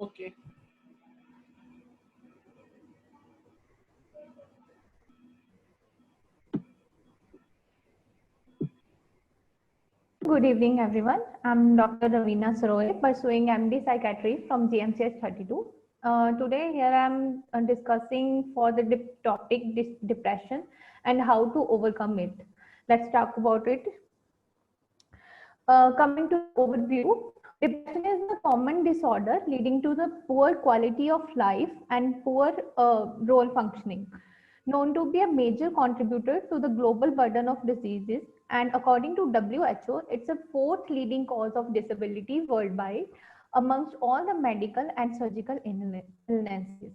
Okay. Good evening, everyone. I'm Dr. Ravina Saroy, pursuing MD Psychiatry from GMCH 32. Today, here I'm discussing for the topic depression and how to overcome it. Let's talk about it. Coming to overview, depression is a common disorder leading to the poor quality of life and poor role functioning, known to be a major contributor to the global burden of diseases. And according to WHO, it's a fourth leading cause of disability worldwide amongst all the medical and surgical illnesses.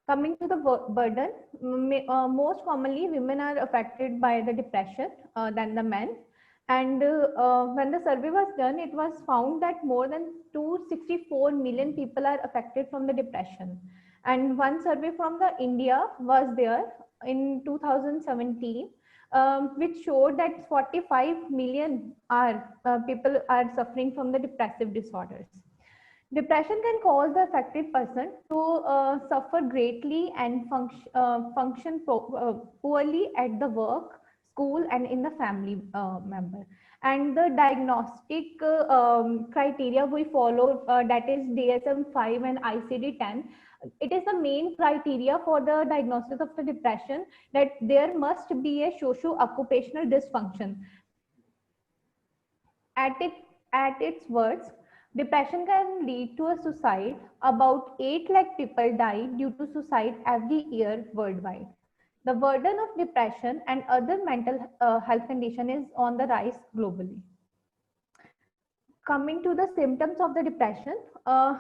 Coming to the burden, most commonly women are affected by the depression than the men. And when the survey was done, it was found that more than 264 million people are affected from the depression. And one survey from the India was there in 2017, which showed that 45 million people are suffering from the depressive disorders. Depression can cause the affected person to suffer greatly and function poorly at the work, school, and in the family member. And the diagnostic criteria we follow, that is DSM-5 and ICD-10, it is the main criteria for the diagnosis of the depression, that there must be a socio-occupational dysfunction. At, it, at its worst, depression can lead to a suicide. About 8 lakh people die due to suicide every year worldwide. The burden of depression and other mental health condition is on the rise globally. Coming to the symptoms of the depression, there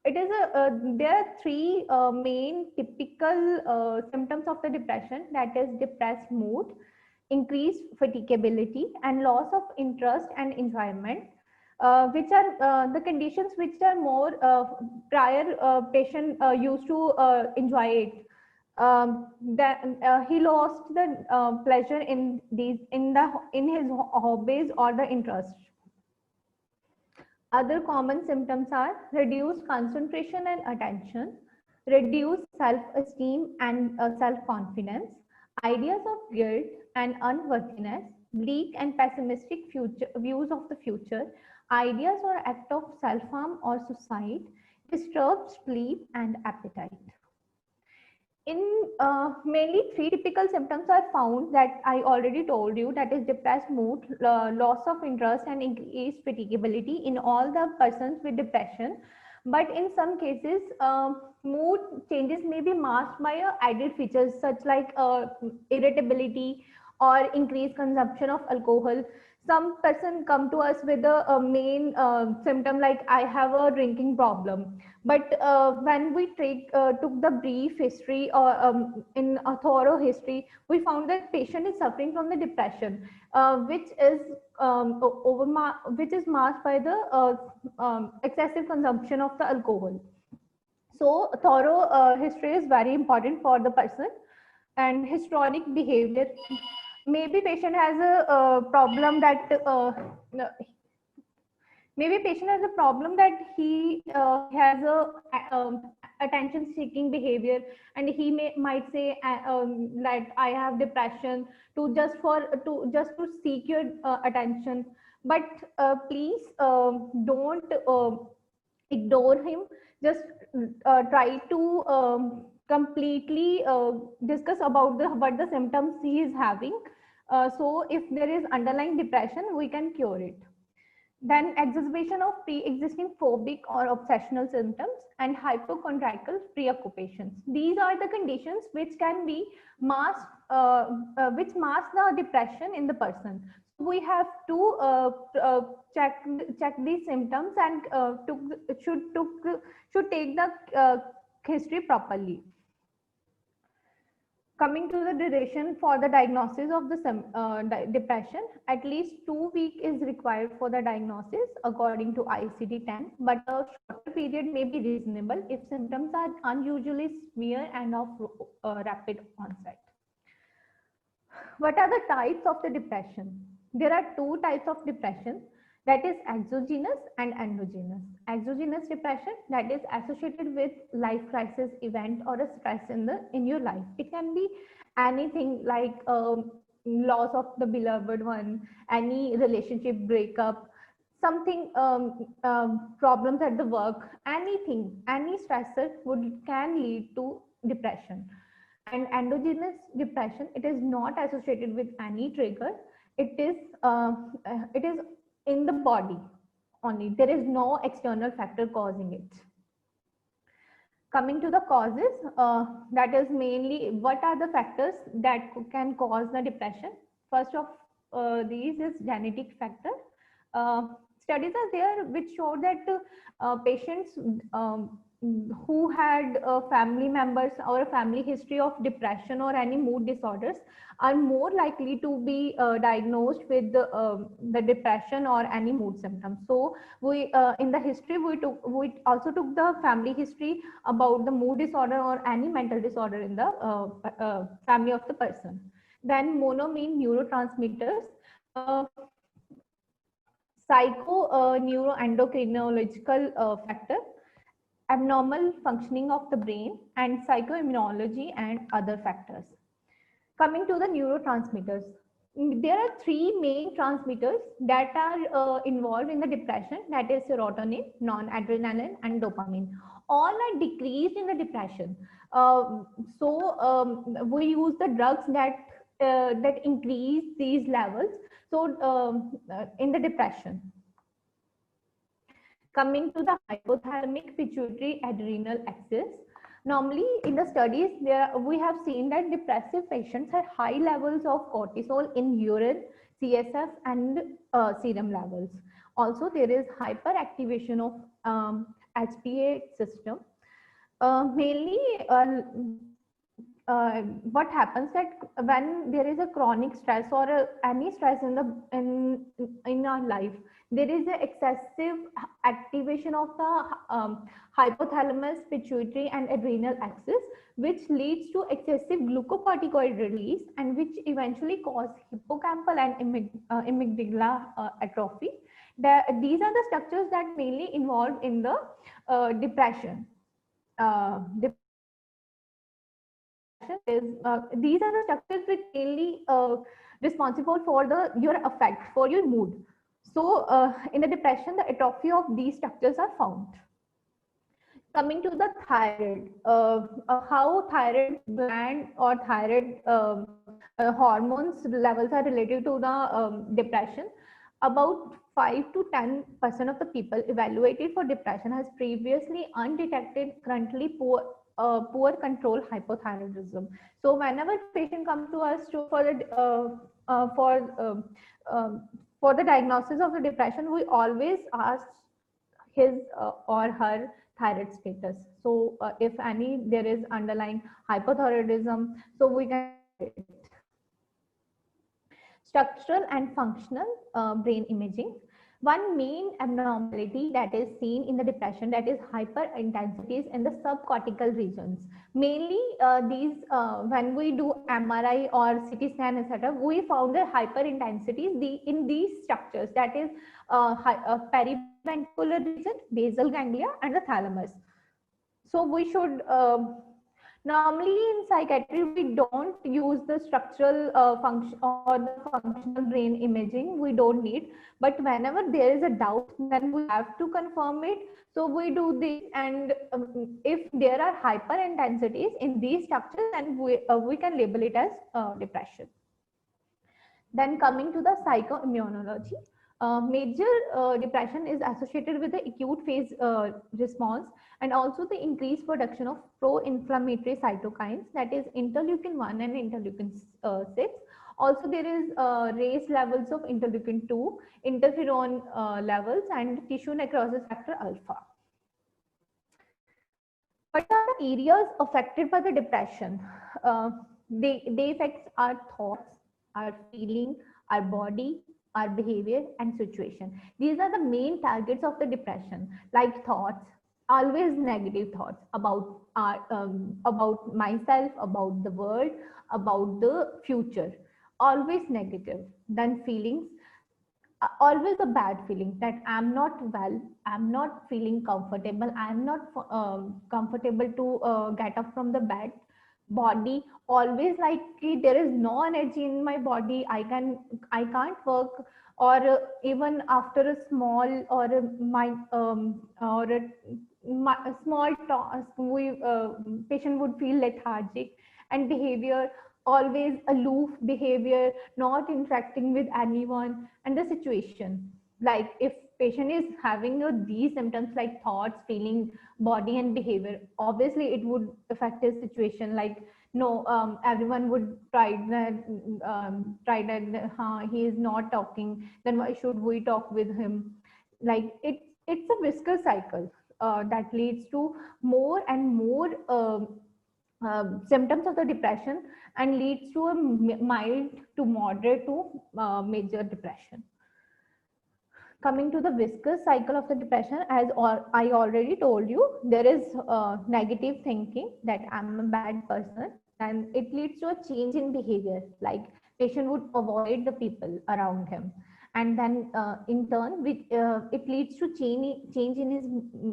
are three main typical symptoms of the depression, that is depressed mood, increased fatigability, and loss of interest and enjoyment, which are the conditions which are more prior patient used to enjoy it. That he lost the pleasure in his hobbies or the interest. Other common symptoms are reduced concentration and attention, reduced self-esteem and self-confidence, ideas of guilt and unworthiness, bleak and pessimistic views of the future, ideas or act of self-harm or suicide, disturbed sleep and appetite. In mainly three typical symptoms are found that I already told you, that is depressed mood, loss of interest and increased fatigability in all the persons with depression. But in some cases, mood changes may be masked by added features such like irritability or increased consumption of alcohol. Some person come to us with a main symptom like I have a drinking problem, but when we took the brief history or in a thorough history, we found that patient is suffering from the depression, which is which is masked by the excessive consumption of the alcohol. So thorough history is very important for the person. And historic behavior, maybe patient has a problem that maybe patient has a problem that he has a attention seeking behavior, and he might say that I have depression to seek your attention. But please don't ignore him. Just try to completely discuss about what the symptoms he is having. So if there is underlying depression, we can cure it. Then exacerbation of pre-existing phobic or obsessional symptoms and hypochondriacal preoccupations. These are the conditions which can be masked, which mask the depression in the person. So we have to check these symptoms and should take the history properly. Coming to the duration for the diagnosis of the depression, at least 2 weeks is required for the diagnosis according to ICD-10, but a shorter period may be reasonable if symptoms are unusually severe and of rapid onset. What are the types of the depression? There are two types of depression. that is exogenous and endogenous. Exogenous depression, that is associated with life crisis event or a stress in your life. It can be anything like loss of the beloved one, any relationship breakup, something problems at the work, anything, any stressor can lead to depression. And endogenous depression, it is not associated with any trigger. It is in the body only. There is no external factor causing it. Coming to the causes, that is mainly what are the factors that can cause the depression. First of these is genetic factor. Uh, Studies are there which show that patients who had family members or a family history of depression or any mood disorders are more likely to be diagnosed with the depression or any mood symptoms. So we in the history we also took the family history about the mood disorder or any mental disorder in the family of the person. Then monoamine neurotransmitters, uh, neuroendocrinological factor, abnormal functioning of the brain, and psychoimmunology and other factors. Coming to the neurotransmitters, there are three main transmitters that are involved in the depression, that is serotonin, noradrenaline, and dopamine. All are decreased in the depression. We use the drugs that increase these levels. So in the depression. Coming to the hypothalamic pituitary adrenal axis, normally in the studies we have seen that depressive patients have high levels of cortisol in urine, CSF, and serum levels. Also, there is hyperactivation of HPA system. Mainly, what happens that when there is a chronic stress or any stress in our life, there is an excessive activation of the hypothalamus, pituitary, and adrenal axis, which leads to excessive glucocorticoid release and which eventually cause hippocampal and amygdala atrophy. These are the structures that mainly involved in the depression. These are the structures which mainly responsible for your affect, for your mood. So in the depression, the atrophy of these structures are found. Coming to the thyroid, how thyroid gland or thyroid hormones levels are related to the depression. About 5 to 10% of the people evaluated for depression has previously undetected, currently poor control hypothyroidism. So whenever patient comes to us for the diagnosis of the depression, we always ask his or her thyroid status. So if any there is underlying hypothyroidism, so we can structural and functional brain imaging. One main abnormality that is seen in the depression, that is hyperintensities in the subcortical regions. Mainly when we do MRI or CT scan, etc., we found the hyperintensities in these structures, that is periventricular region, basal ganglia, and the thalamus. So we should normally in psychiatry we don't use the structural function or the functional brain imaging. We don't need, but whenever there is a doubt, then we have to confirm it. So we do this, and if there are hyperintensities in these structures, then we can label it as depression. Then coming to the psychoimmunology. Major depression is associated with the acute phase response and also the increased production of pro-inflammatory cytokines, that is interleukin 1 and interleukin 6. Also, there is raised levels of interleukin 2, interferon levels, and tissue necrosis factor alpha. What are the areas affected by the depression? They affect our thoughts, our feeling, our body, our behavior, and situation. These are the main targets of the depression, like thoughts, always negative thoughts about myself, about the world, about the future, always negative. Then feelings, always a bad feeling that I'm not well, I'm not feeling comfortable, I'm not comfortable to get up from the bed. Body always like कि there is no energy in my body. I can't work, or even after a small or a, my or a small task, we patient would feel lethargic and behavior always aloof behavior, not interacting with anyone, and the situation like if patient is having these symptoms like thoughts, feeling, body and behavior, obviously it would affect his situation. Like no, everyone would try that he is not talking, then why should we talk with him? Like it's a viscous cycle that leads to more and more symptoms of the depression and leads to a mild to moderate to major depression. Coming to the viscous cycle of the depression, as I already told you, there is negative thinking that I'm a bad person, and it leads to a change in behavior. Like patient would avoid the people around him, and then in turn, it leads to change in his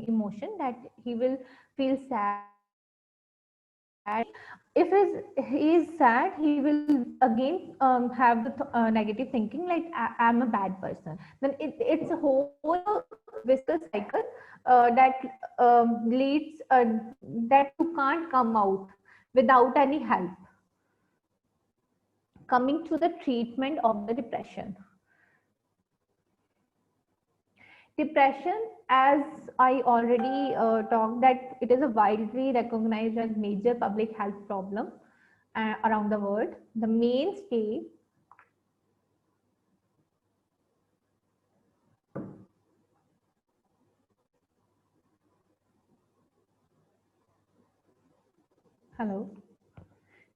emotion that he will feel sad. If he is sad, he will again have the negative thinking like I'm a bad person. Then it's a whole viscous cycle that leads that you can't come out without any help. Coming to the treatment of the depression. Depression, as I already talked, that it is a widely recognized as major public health problem around the world. The mainstay hello.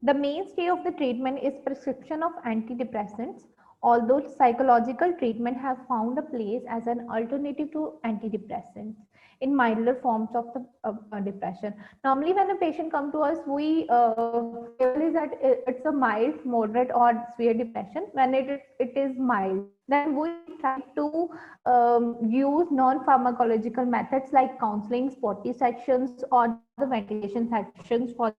The mainstay of the treatment is prescription of antidepressants, although psychological treatment have found a place as an alternative to antidepressants in milder forms of the depression. Normally, when a patient comes to us, we realize that it's a mild, moderate, or severe depression. When it is mild, then we try to use non-pharmacological methods like counseling, spotty sections, or the ventilation sections for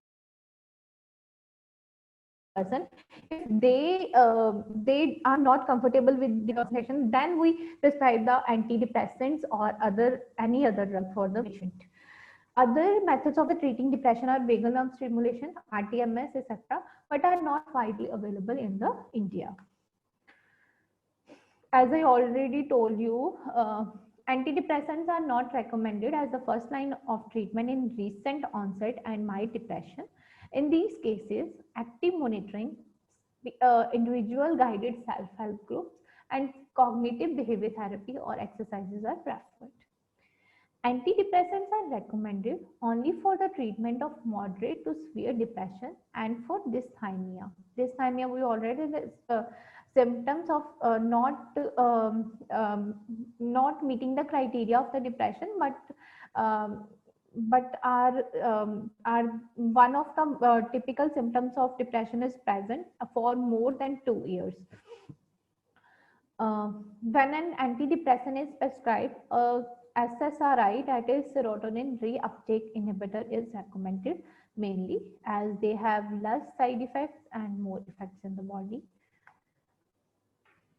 person. If they are not comfortable with the session, then we prescribe the antidepressants or any other drug for the patient. Other methods of the treating depression are vagal nerve stimulation, RTMS, etc., but are not widely available in the India. As I already told you, antidepressants are not recommended as the first line of treatment in recent onset and mild depression. In these cases, active monitoring, individual guided self-help groups, and cognitive behavior therapy or exercises are preferred. Antidepressants are recommended only for the treatment of moderate to severe depression and for dysthymia. Dysthymia, we already symptoms of not meeting the criteria of the depression, but are one of the typical symptoms of depression is present for more than 2 years. When an antidepressant is prescribed, SSRI, that is serotonin reuptake inhibitor, is recommended mainly as they have less side effects and more effects in the body.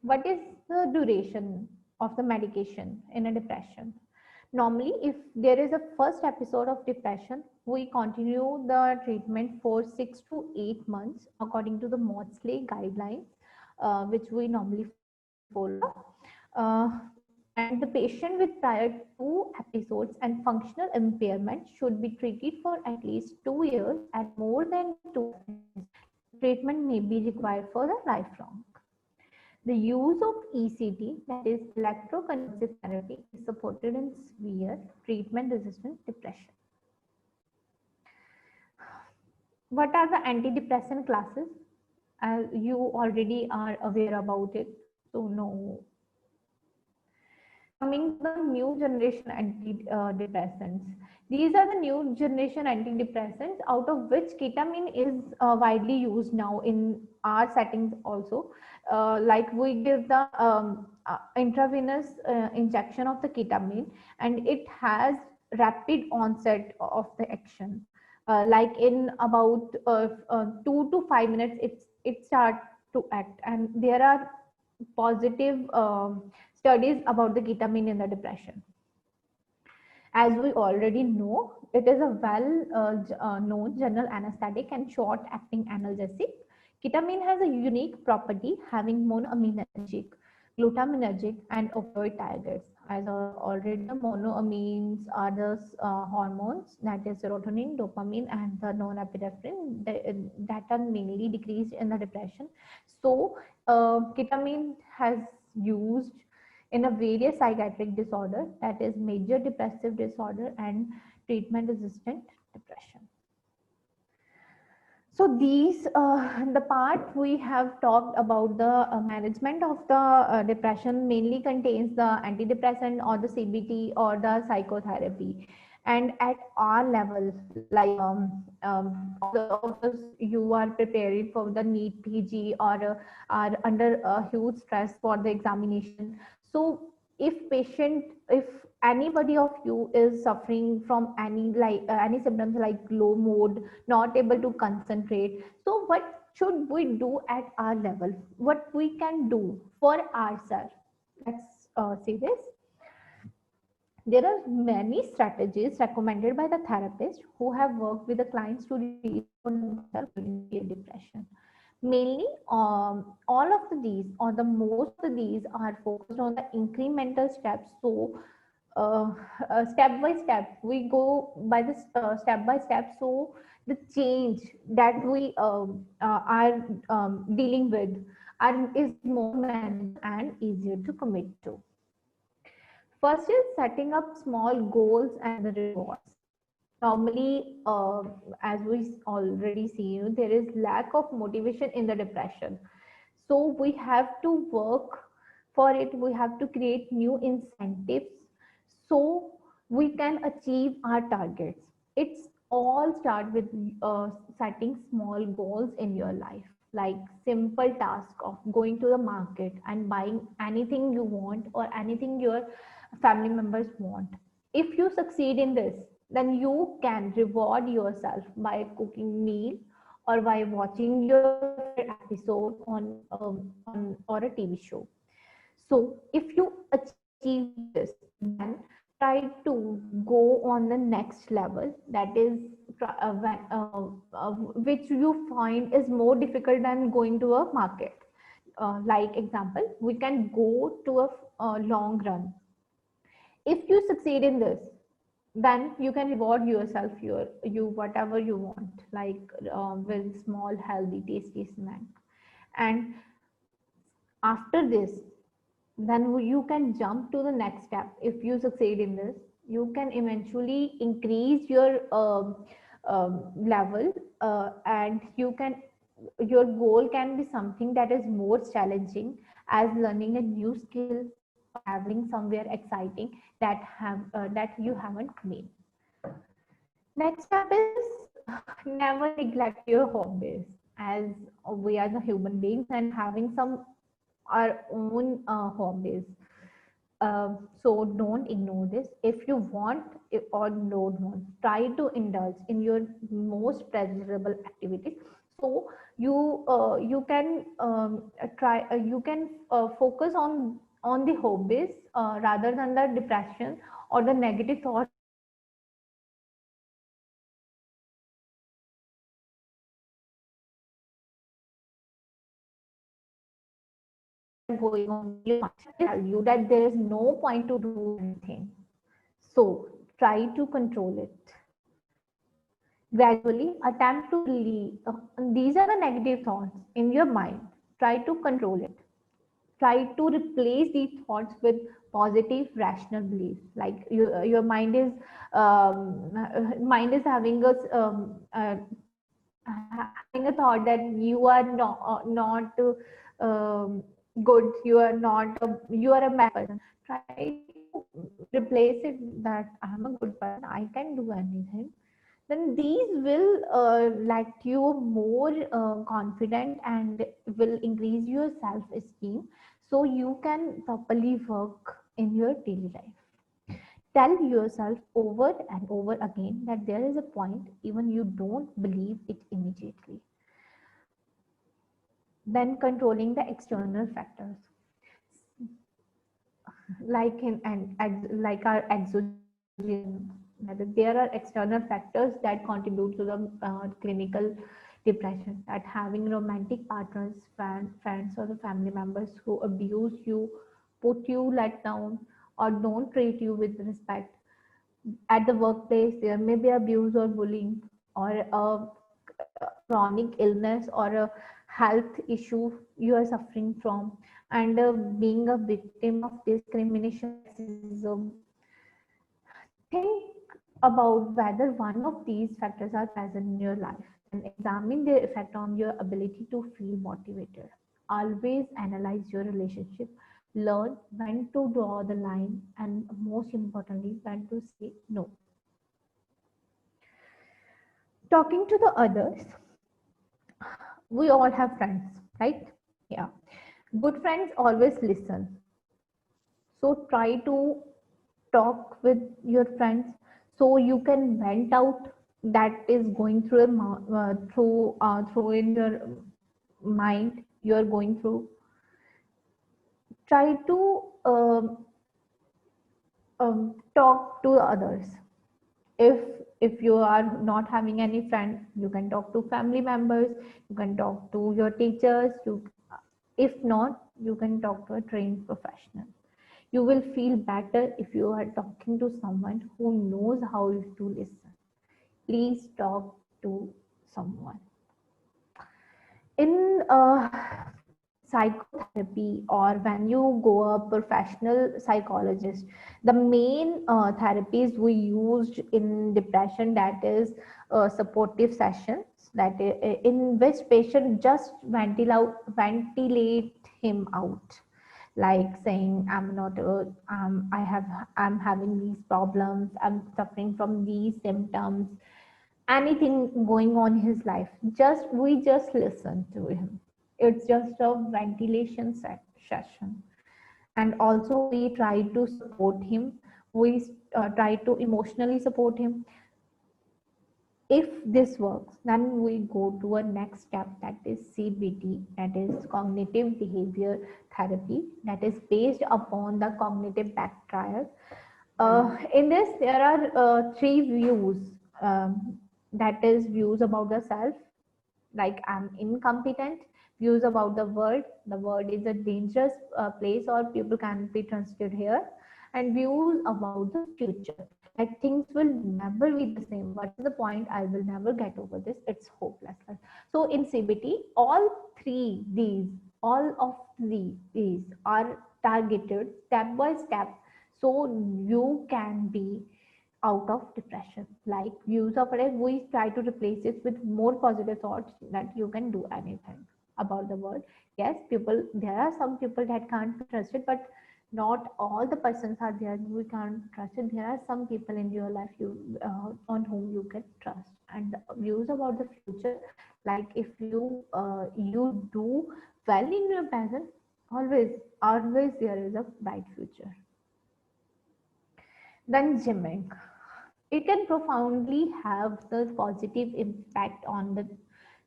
What is the duration of the medication in a depression? Normally, if there is a first episode of depression, we continue the treatment for 6 to 8 months according to the Maudsley guidelines, which we normally follow. And the patient with prior 2 episodes and functional impairment should be treated for at least 2 years, and more than 2 years, treatment may be required for the lifelong. The use of ECT, that is electroconvulsive therapy, is supported in severe treatment-resistant depression. What are the antidepressant classes? You already are aware about it, so no. Coming to the new generation antidepressants. These are the new generation antidepressants, out of which ketamine is widely used now in our settings also. Like we give the intravenous injection of the ketamine, and it has rapid onset of the action. Like in about 2 to 5 minutes, it starts to act, and there are positive studies about the ketamine in the depression. As we already know, it is a known general anesthetic and short acting analgesic. Ketamine has a unique property having monoaminergic, glutaminergic, and opioid targets. As already the monoamines are the hormones, that is serotonin, dopamine, and the norepinephrine that are mainly decreased in the depression. So, ketamine has used in a various psychiatric disorder, that is major depressive disorder and treatment resistant depression. So these, the part we have talked about the management of the depression mainly contains the antidepressant or the CBT or the psychotherapy. And at our level, like of us, you are preparing for the NEET PG or are under a huge stress for the examination. So if anybody of you is suffering from any symptoms like low mood, not able to concentrate, so what should we do at our level? What we can do for ourselves? Let's see this. There are many strategies recommended by the therapist who have worked with the clients to relieve depression. Mainly, all of these or the most of these are focused on the incremental steps. So, step by step, we go by this step by step. So, the change that we are dealing with is more manageable and easier to commit to. First is setting up small goals and the rewards. Normally, as we already see, there is lack of motivation in the depression. So we have to work for it. We have to create new incentives so we can achieve our targets. It's all start with setting small goals in your life, like simple task of going to the market and buying anything you want or anything your family members want. If you succeed in this, then you can reward yourself by cooking meal or by watching your favorite episode on or a TV show. So if you achieve this, then try to go on the next level, that is which you find is more difficult than going to a market. Like example, we can go to a long run. If you succeed in this, then you can reward yourself you whatever you want, like with small healthy tasty snack. And after this, then you can jump to the next step. If you succeed in this, you can eventually increase your level, and your goal can be something that is more challenging, as learning a new skill or traveling somewhere exciting that you haven't made. Next step is never neglect your hobbies, as we are the human beings and having some our own hobbies. So don't ignore this. If you want or don't want, try to indulge in your most pleasurable activities. So you can try you can focus on the hobbies rather than the depression or the negative thoughts going on. You tell you that there is no point to do anything. So try to control it. Gradually attempt to relieve. These are the negative thoughts in your mind. Try to control it. Try to replace these thoughts with positive, rational beliefs. Like your mind is having having a thought that you are not good. You are not. You are a bad person. Try replace it that I'm a good person, I can do anything, then these will let you more confident and will increase your self-esteem, so you can properly work in your daily life. Tell yourself over and over again that there is a point even you don't believe it immediately. Then controlling the external factors, like like our exogenous, that there are external factors that contribute to the clinical depression, that having romantic partners, friends or the family members who abuse you, put you let down, or don't treat you with respect. At the workplace there may be abuse or bullying, or a chronic illness or a health issue you are suffering from, and being a victim of discrimination, sexism. Think about whether one of these factors are present in your life and examine their effect on your ability to feel motivated. Always analyze your relationship, learn when to draw the line, and most importantly, when to say no. Talking to the others, we all have friends, right? Yeah. Good friends always listen. So try to talk with your friends so you can vent out that is going through through in your mind you are going through. Try to talk to others. if if you are not having any friend, you can talk to family members, you can talk to your teachers, if not, you can talk to a trained professional. You will feel better if you are talking to someone who knows how to listen. Please talk to someone. In psychotherapy, or when you go a professional psychologist, the main therapies we used in depression, that is supportive sessions, in which patient just ventilate him out, like saying I'm not I'm having these problems, I'm suffering from these symptoms, anything going on in his life, just we just listen to him. It's just a ventilation session. And also we try to support him, we try to emotionally support him. If this works, then we go to a next step, that is CBT, that is cognitive behavior therapy, that is based upon the cognitive back trial. In this, there are three views. That is views about the self, like I'm incompetent, views about the world is a dangerous place or people can be trusted here, and views about the future, like things will never be the same, what is the point, I will never get over this, it's hopeless. So in CBT, all of these are targeted step by step, so you can be out of depression. Like views of life, we try to replace it with more positive thoughts that you can do anything about the world. Yes, people, there are some people that can't be trusted, but not all the persons are there we can't trust it. There are some people in your life you on whom you can trust. And views about the future, like if you do well in your present, always there is a bright future. Then gymming, it can profoundly have the positive impact on the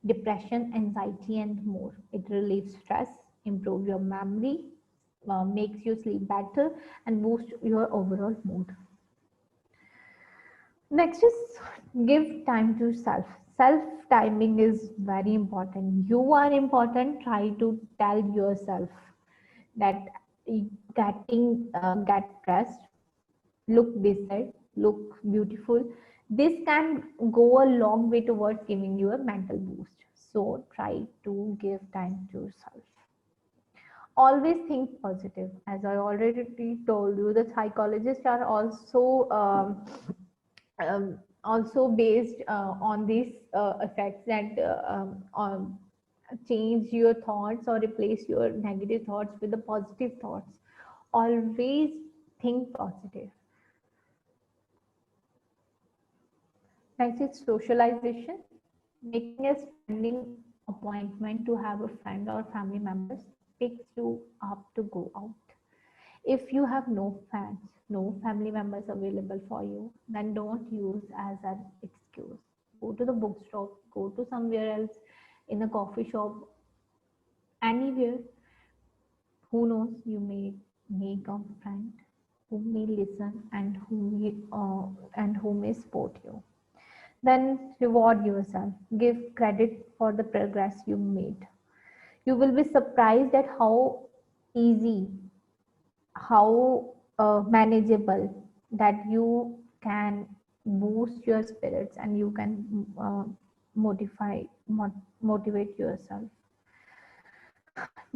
depression, anxiety, and more. It relieves stress, improves your memory, makes you sleep better, and boosts your overall mood. Next is give time to self. Self timing is very important. You are important. Try to tell yourself that get rest, look decent, look beautiful. This can go a long way towards giving you a mental boost. So try to give time to yourself. Always think positive. As I already told you, the psychologists are also based on these effects that change your thoughts or replace your negative thoughts with the positive thoughts. Always think positive. Next is socialization. Making a standing appointment to have a friend or family members picks you up to go out. If you have no friends, no family members available for you, then don't use as an excuse. Go to the bookstore, go to somewhere else, in a coffee shop, anywhere. Who knows, you may make a friend who may listen and who may support you. Then reward yourself. Give credit for the progress you made. You will be surprised at how easy, how manageable that you can boost your spirits and you can modify motivate yourself.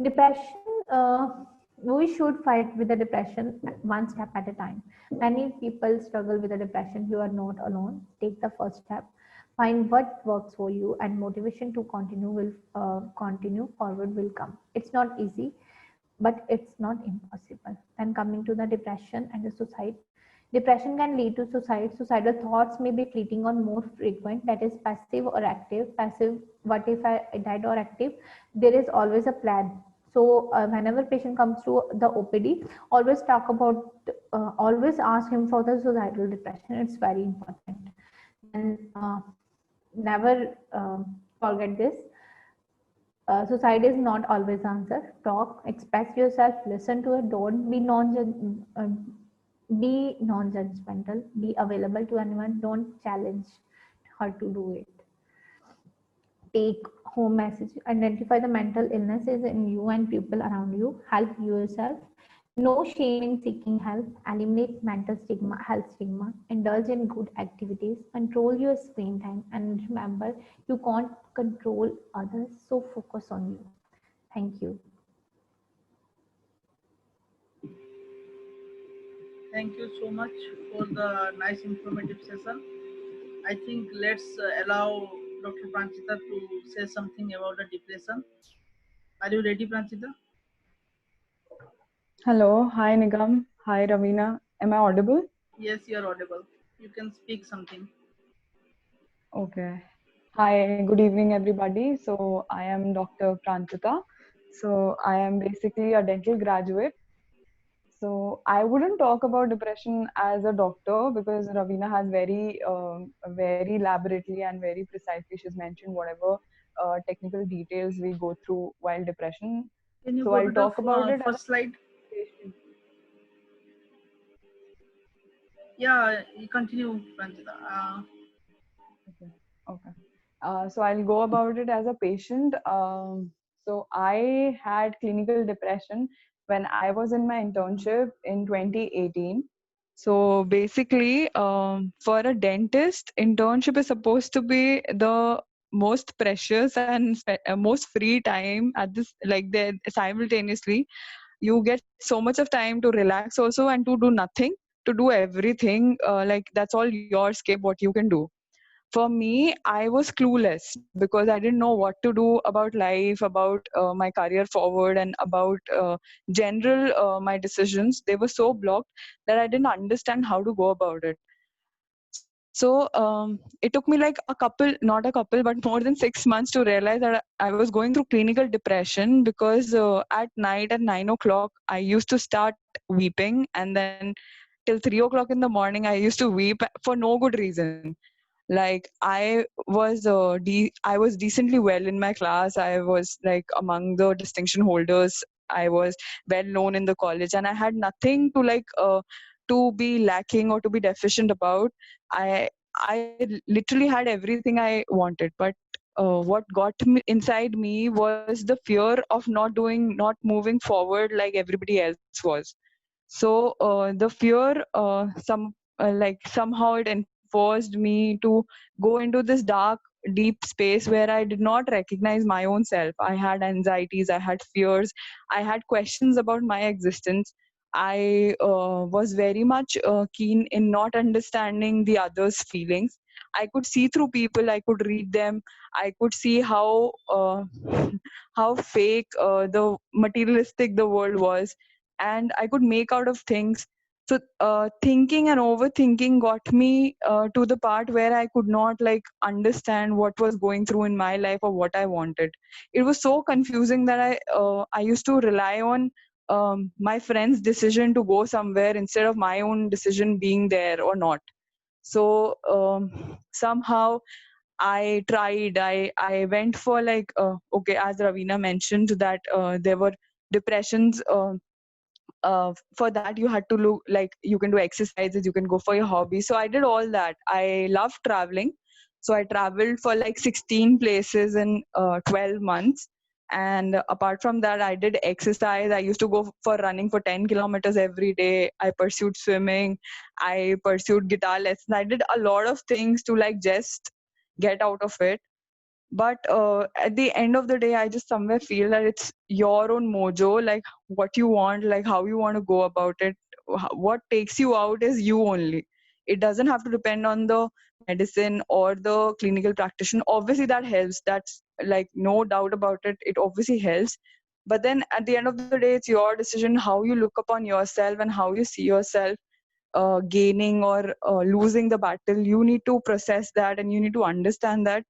Depression, we should fight with the depression one step at a time. Many people struggle with the depression. You are not alone. Take the first step. Find what works for you, and motivation to continue forward will come. It's not easy, but it's not impossible. Then coming to the depression and the suicide. Depression can lead to suicide. Suicidal thoughts may be fleeting or more frequent. That is passive or active. Passive, what if I died, or active? There is always a plan. So whenever patient comes to the OPD, always talk about, always ask him for the suicidal depression. It's very important. And never forget this. Suicide is not always answer. Talk, express yourself, listen to it. Don't be be non-judgmental. Be available to anyone. Don't challenge her to do it. Take home message. Identify the mental illnesses in you and people around you. Help yourself. No shame in seeking help. Eliminate mental stigma, health stigma. Indulge in good activities. Control your screen time. And remember, you can't control others, so focus on you. Thank you. Thank you so much for the nice informative session. I think let's allow Dr. Pranchita to say something about the depression. Are you ready, Pranchita? Hello, hi Nigam, hi Ravina. Am I audible? Yes, you are audible. You can speak something. Okay. Hi, good evening everybody. So I am Dr. Pranchita. So I am basically a dental graduate. So I wouldn't talk about depression as a doctor because Ravina has very elaborately and very precisely she's mentioned whatever technical details we go through while depression. Can you So go to I'll the talk about it as first slide? a patient. Yeah, you continue, Pranchita. Okay. Okay. So I'll go about it as a patient. So I had clinical depression when I was in my internship in 2018. So basically, for a dentist, internship is supposed to be the most precious and most free time at this, like there simultaneously. You get so much of time to relax also and to do nothing, to do everything. Like that's all your escape, what you can do. For me, I was clueless because I didn't know what to do about life, about my career forward, and about general my decisions. They were so blocked that I didn't understand how to go about it. So it took me like a couple, not a couple, but more than 6 months to realize that I was going through clinical depression because at night at 9 o'clock, I used to start weeping, and then till 3 o'clock in the morning, I used to weep for no good reason. Like I was decently well in my class. I was like among the distinction holders. I was well known in the college, and I had nothing to to be lacking or to be deficient about. I literally had everything I wanted, but what got me inside me was the fear of not moving forward like everybody else was. So the fear somehow it enforced me to go into this dark deep space where I did not recognize my own self. I had anxieties, I had fears, I had questions about my existence. I was very much keen in not understanding the others feelings. I could see through people, I could read them, I could see how fake the materialistic the world was, and I could make out of things. So thinking and overthinking got me to the part where I could not like understand what was going through in my life or what I wanted. It was so confusing that I used to rely on my friend's decision to go somewhere instead of my own decision being there or not. So somehow I tried. I went for like okay, as Ravina mentioned that there were depressions. For that you had to look like you can do exercises, you can go for your hobby. So I did all that. I love traveling, so I traveled for like 16 places in 12 months. And apart from that, I did exercise. I used to go for running for 10 kilometers every day. I pursued swimming, I pursued guitar lessons. I did a lot of things to like just get out of it. But at the end of the day, I just somewhere feel that it's your own mojo, like what you want, like how you want to go about it. What takes you out is you only. It doesn't have to depend on the medicine or the clinical practitioner. Obviously that helps, that's like no doubt about it, it obviously helps. But then at the end of the day, it's your decision how you look upon yourself and how you see yourself gaining or losing the battle. You need to process that and you need to understand that.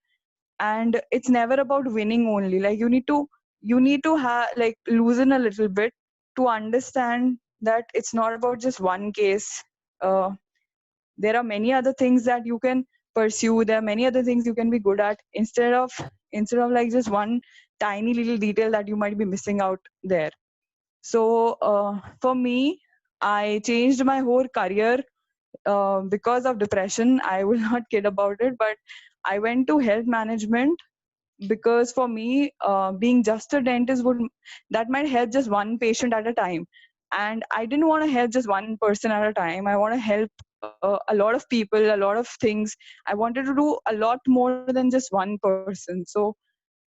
And it's never about winning only. Like you need to have like loosen a little bit to understand that it's not about just one case. uh, there are many other things that you can pursue, there are many other things you can be good at, instead of like just one tiny little detail that you might be missing out there. So for me, I changed my whole career because of depression. I will not kid about it, but I went to health management because for me being just a dentist would that might help just one patient at a time. And I didn't want to help just one person at a time. I want to help a lot of people, a lot of things. I wanted to do a lot more than just one person. So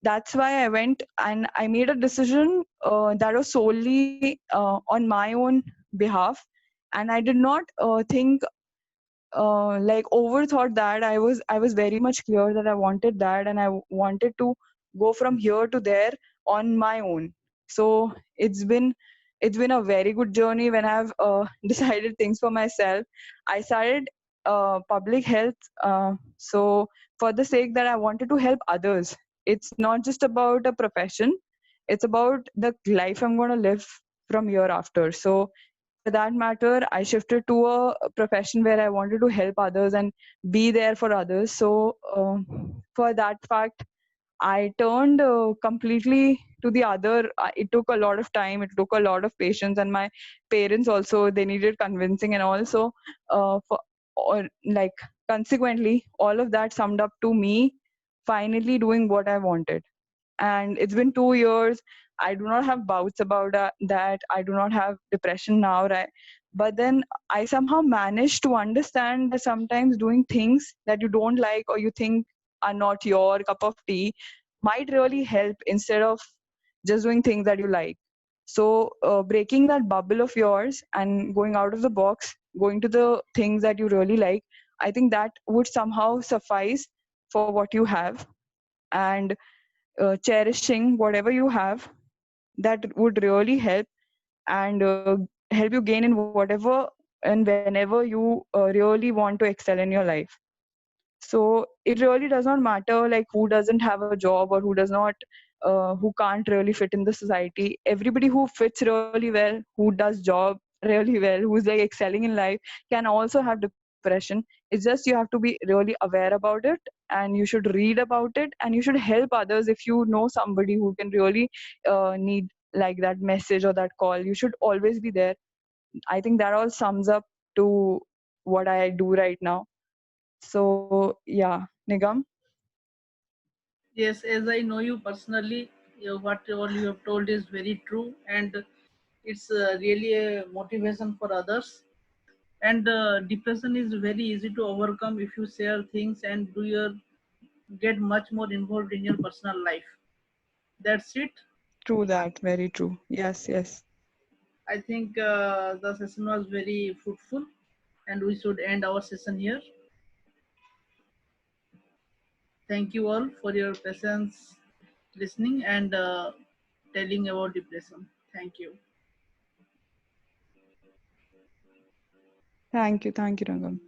that's why I went and I made a decision that was solely on my own behalf. And I did not think like overthought that. I was very much clear that I wanted that, and wanted to go from here to there on my own. So it's been a very good journey when I've decided things for myself. I started public health, so for the sake that I wanted to help others. It's not just about a profession, it's about the life I'm going to live from here after. So for that matter, I shifted to a profession where I wanted to help others and be there for others. So for that fact, I turned completely to the other. It took a lot of time. It took a lot of patience, and my parents also, they needed convincing, and also or like consequently, all of that summed up to me finally doing what I wanted. And it's been 2 years. I do not have bouts about that. I do not have depression now, right? But then I somehow managed to understand that sometimes doing things that you don't like or you think are not your cup of tea might really help instead of just doing things that you like. So breaking that bubble of yours and going out of the box, going to the things that you really like, I think that would somehow suffice for what you have. And cherishing whatever you have, that would really help. And help you gain in whatever and whenever you really want to excel in your life. So it really does not matter like who doesn't have a job or who does not who can't really fit in the society. Everybody who fits really well, who does job really well, who's like excelling in life, can also have depression. It's just you have to be really aware about it, and you should read about it, and you should help others. If you know somebody who can really need like that message or that call, you should always be there. I think that all sums up to what I do right now. So yeah, Nigam. Yes, as I know you personally, what all you have told is very true, and it's really a motivation for others. And depression is very easy to overcome if you share things and do your get much more involved in your personal life. That's it. True that, very true. Yes, yes. I think the session was very fruitful, and we should end our session here. Thank you all for your patience, listening, and telling about depression. Thank you. Thank you, Rangam.